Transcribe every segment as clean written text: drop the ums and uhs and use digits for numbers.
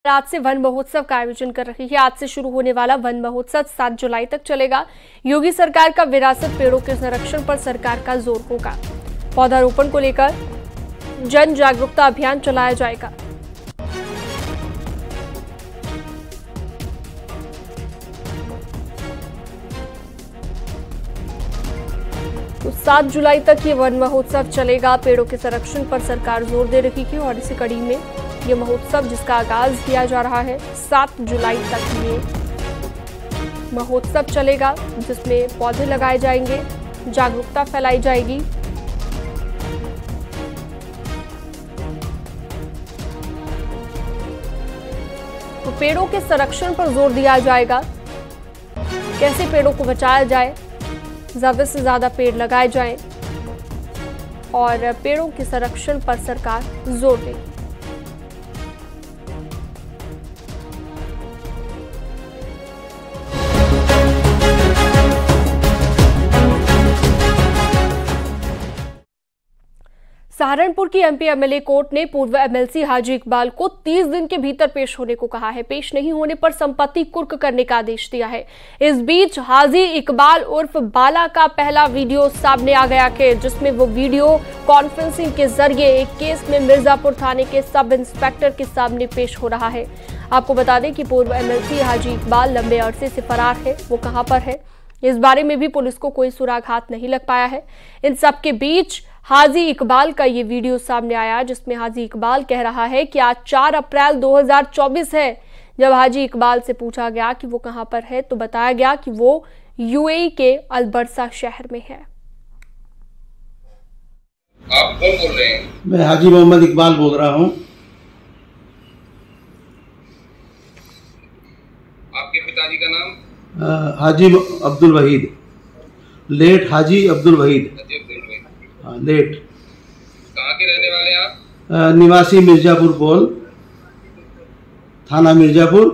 आज से वन महोत्सव का आयोजन कर रही है। आज से शुरू होने वाला वन महोत्सव 7 जुलाई तक चलेगा। योगी सरकार का विरासत पेड़ों के संरक्षण पर सरकार का जोर होगा। पौधारोपण को लेकर जन जागरूकता अभियान चलाया जाएगा। तो 7 जुलाई तक ये वन महोत्सव चलेगा। पेड़ों के संरक्षण पर सरकार जोर दे रही है और इसी कड़ी में ये महोत्सव जिसका आगाज किया जा रहा है 7 जुलाई तक ये महोत्सव चलेगा, जिसमें पौधे लगाए जाएंगे, जागरूकता फैलाई जाएगी। तो पेड़ों के संरक्षण पर जोर दिया जाएगा, कैसे पेड़ों को बचाया जाए, ज्यादा से ज्यादा पेड़ लगाए जाएं और पेड़ों के संरक्षण पर सरकार जोर देगी। सहारनपुर की एमपी एमएलए कोर्ट ने पूर्व एमएलसी हाजी इकबाल को 30 दिन के भीतर पेश होने को कहा है। पेश नहीं होने पर संपत्ति कुर्क करने का आदेश दिया है। इस बीच हाजी इकबाल उर्फ बाला का पहला वीडियो सामने आ गया है, जिसमें वो वीडियो कॉन्फ्रेंसिंग के जरिए एक केस में मिर्जापुर थाने के सब इंस्पेक्टर के सामने पेश हो रहा है। आपको बता दें कि पूर्व एमएलसी हाजी इकबाल लंबे अरसे से फरार है। वो कहां पर है, इस बारे में भी पुलिस को कोई सुराग हाथ नहीं लग पाया है। इन सब के बीच हाजी इकबाल का ये वीडियो सामने आया, जिसमें हाजी इकबाल कह रहा है कि आज 4 अप्रैल 2024 है। जब हाजी इकबाल से पूछा गया कि वो कहां पर है तो बताया गया कि वो यूएई के अलबरसा शहर में है। आप कौन बोल रहे हैं? मैं हाजी मोहम्मद इकबाल बोल रहा हूं। आपके पिताजी का नाम? हाजी अब्दुल वहीद, लेट हाजी अब्दुल वहीद। लेट। कहाँ के रहने वाले हैं आप? निवासी मिर्जापुर पोल, थाना मिर्जापुर,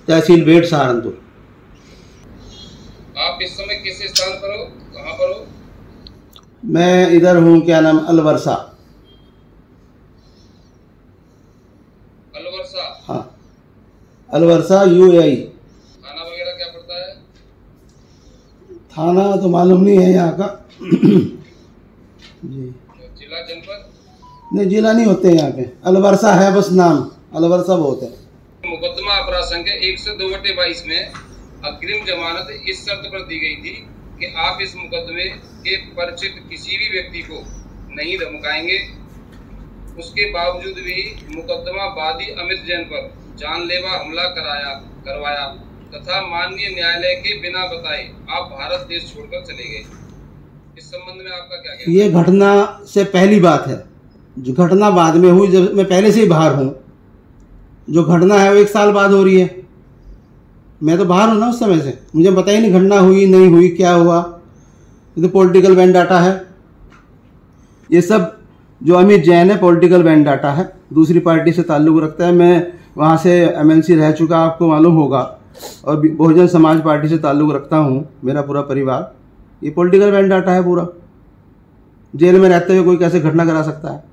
तहसील बेट, सहारनपुर। आप इस समय किस स्थान पर हो, कहाँ पर हो? मैं इधर हूँ, क्या नाम, अलबरसा। अलबरसा? हाँ, अलबरसा यूएई। थाना वगैरह क्या पड़ता है? थाना तो मालूम नहीं है यहाँ का। जी। जिला, जनपद? नहीं, जिला नहीं होते यहाँ पे, अलबरसा है बस नाम, अलबरसा बहुत है। मुकदमा अपराध संख्या 102/22 में अग्रिम जमानत इस शर्त पर दी गई थी कि आप इस मुकदमे के परिचित किसी भी व्यक्ति को नहीं धमकाएंगे। उसके बावजूद भी मुकदमा वादी अमित जैन पर जानलेवा हमला करवाया तथा माननीय न्यायालय के बिना बताए आप भारत देश छोड़कर चले गए। इस संबंध में आपका क्या कहना है? ये घटना से पहली बात है। जो घटना बाद में हुई, जब मैं पहले से ही बाहर हूँ। जो घटना है वो 1 साल बाद हो रही है। मैं तो बाहर हूँ ना उस समय से, मुझे पता ही नहीं घटना हुई नहीं हुई, क्या हुआ। ये तो पॉलिटिकल वेंडाटा है। ये सब जो अमित जैन है पॉलिटिकल वेंडाटा है, दूसरी पार्टी से ताल्लुक़ रखता है। मैं वहाँ से एमएलसी रह चुका, आपको मालूम होगा, और बहुजन समाज पार्टी से ताल्लुक़ रखता हूँ, मेरा पूरा परिवार। ये पॉलिटिकल वेंडाटा है पूरा। जेल में रहते हुए कोई कैसे घटना करा सकता है।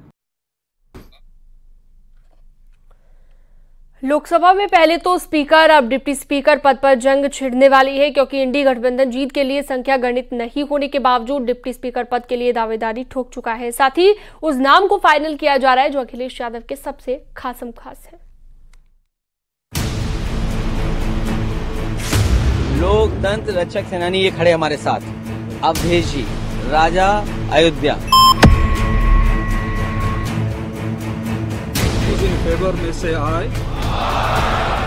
लोकसभा में पहले तो स्पीकर अब डिप्टी स्पीकर पद पर जंग छिड़ने वाली है, क्योंकि इंडी गठबंधन जीत के लिए संख्या गणित नहीं होने के बावजूद डिप्टी स्पीकर पद के लिए दावेदारी ठोक चुका है। साथ ही उस नाम को फाइनल किया जा रहा है जो अखिलेश यादव के सबसे खासम खास है। लोकतंत्र रक्षक सेनानी ये खड़े हमारे साथ, अवधेश जी, राजा Ayodhya. In favor may say aye.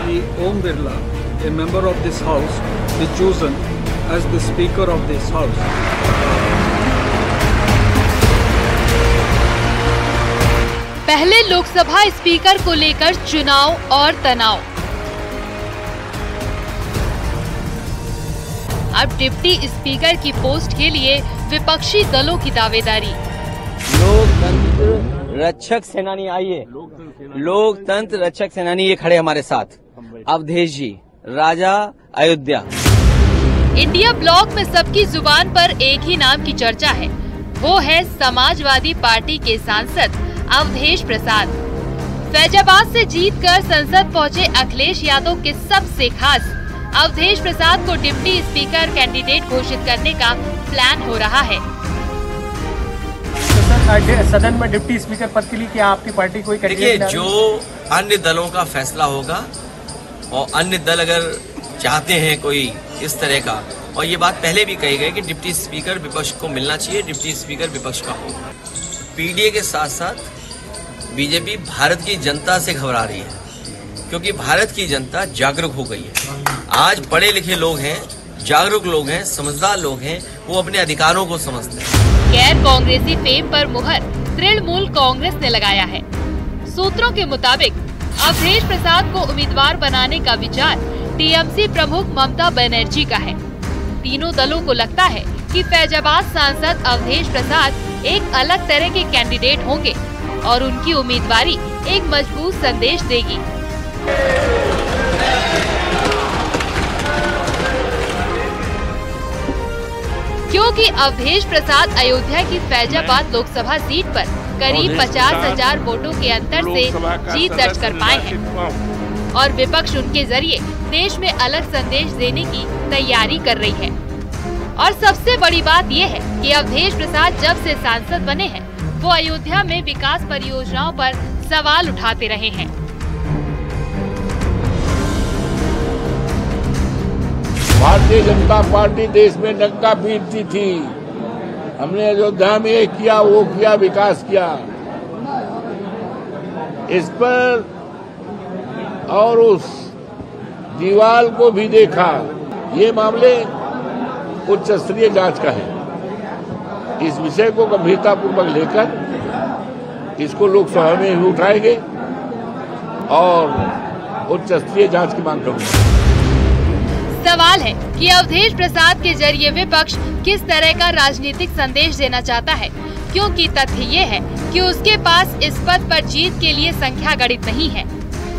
The Om Birla, a member of this house, be chosen as the Speaker of this house. पहले लोकसभा स्पीकर को लेकर चुनाव और तनाव, अब डिप्टी स्पीकर की पोस्ट के लिए विपक्षी दलों की दावेदारी। लोकतंत्र रक्षक सेनानी आइए, लोकतंत्र रक्षक सेनानी ये खड़े हमारे साथ, अवधेश जी, राजा अयोध्या। इंडिया ब्लॉक में सबकी जुबान पर एक ही नाम की चर्चा है, वो है समाजवादी पार्टी के सांसद अवधेश प्रसाद। फैजाबाद से जीतकर संसद पहुंचे अखिलेश यादव के सबसे खास अवधेश प्रसाद को डिप्टी स्पीकर कैंडिडेट घोषित करने का प्लान हो रहा है। सदन में डिप्टी स्पीकर पद के लिए क्या आपकी पार्टी कोई देखिए, जो अन्य दलों का फैसला होगा और अन्य दल अगर चाहते हैं कोई इस तरह का, और ये बात पहले भी कही गई कि डिप्टी स्पीकर विपक्ष को मिलना चाहिए, डिप्टी स्पीकर विपक्ष का होगा। पीडीए के साथ साथ बीजेपी भारत की जनता से घबरा रही है, क्योंकि भारत की जनता जागरूक हो गई है। आज पढ़े लिखे लोग हैं, जागरूक लोग हैं, समझदार लोग हैं, वो अपने अधिकारों को समझते हैं। गैर कांग्रेसी फेम पर मुहर तृणमूल कांग्रेस ने लगाया है। सूत्रों के मुताबिक अवधेश प्रसाद को उम्मीदवार बनाने का विचार टीएमसी प्रमुख ममता बनर्जी का है। तीनों दलों को लगता है कि फैजाबाद सांसद अवधेश प्रसाद एक अलग तरह के कैंडिडेट होंगे और उनकी उम्मीदवारी एक मजबूत संदेश देगी। क्योंकि अवधेश प्रसाद अयोध्या की फैजाबाद लोकसभा सीट पर करीब 50,000 वोटों के अंतर से जीत दर्ज कर पाए हैं और विपक्ष उनके जरिए देश में अलग संदेश देने की तैयारी कर रही है। और सबसे बड़ी बात ये है कि अवधेश प्रसाद जब से सांसद बने हैं, वो अयोध्या में विकास परियोजनाओं पर सवाल उठाते रहे हैं। भारतीय जनता पार्टी देश में डंका पीटती थी। हमने अयोध्या में ये किया, वो किया, विकास किया। इस पर और उस दीवार को भी देखा। ये मामले उच्च स्तरीय जांच का है। इस विषय को गंभीरतापूर्वक लेकर इसको लोकसभा में भी उठाएंगे और उच्च स्तरीय जांच की मांग करूंगा। सवाल है कि अवधेश प्रसाद के जरिए विपक्ष किस तरह का राजनीतिक संदेश देना चाहता है, क्योंकि तथ्य ये है कि उसके पास इस पद पर जीत के लिए संख्या गणित नहीं है।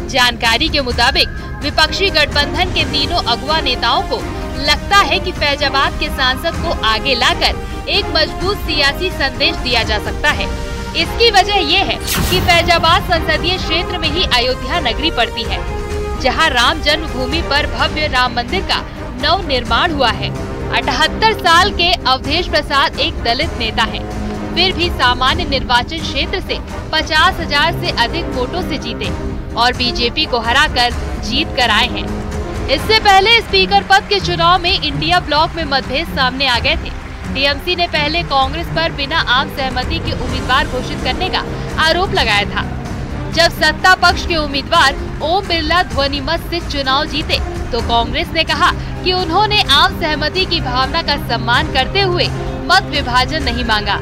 जानकारी के मुताबिक विपक्षी गठबंधन के तीनों अगुवा नेताओं को लगता है कि फैजाबाद के सांसद को आगे लाकर एक मजबूत सियासी संदेश दिया जा सकता है। इसकी वजह ये है कि फैजाबाद संसदीय क्षेत्र में ही अयोध्या नगरी पड़ती है, जहां राम जन्मभूमि पर भव्य राम मंदिर का नव निर्माण हुआ है। 78 साल के अवधेश प्रसाद एक दलित नेता हैं, फिर भी सामान्य निर्वाचन क्षेत्र से 50,000 से अधिक वोटों से जीते और बीजेपी को हराकर जीत कर आए हैं। इससे पहले स्पीकर पद के चुनाव में इंडिया ब्लॉक में मतभेद सामने आ गए थे। टीएमसी ने पहले कांग्रेस पर बिना आम सहमति के उम्मीदवार घोषित करने का आरोप लगाया था। जब सत्ता पक्ष के उम्मीदवार ओम बिरला ध्वनिमत से चुनाव जीते, तो कांग्रेस ने कहा कि उन्होंने आम सहमति की भावना का सम्मान करते हुए मत विभाजन नहीं मांगा।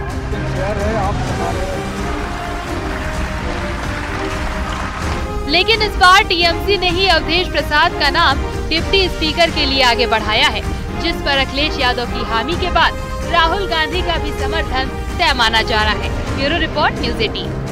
लेकिन इस बार टीएमसी ने ही अवधेश प्रसाद का नाम डिप्टी स्पीकर के लिए आगे बढ़ाया है, जिस पर अखिलेश यादव की हामी के बाद राहुल गांधी का भी समर्थन तय माना जा रहा है। Bureau report, news 18।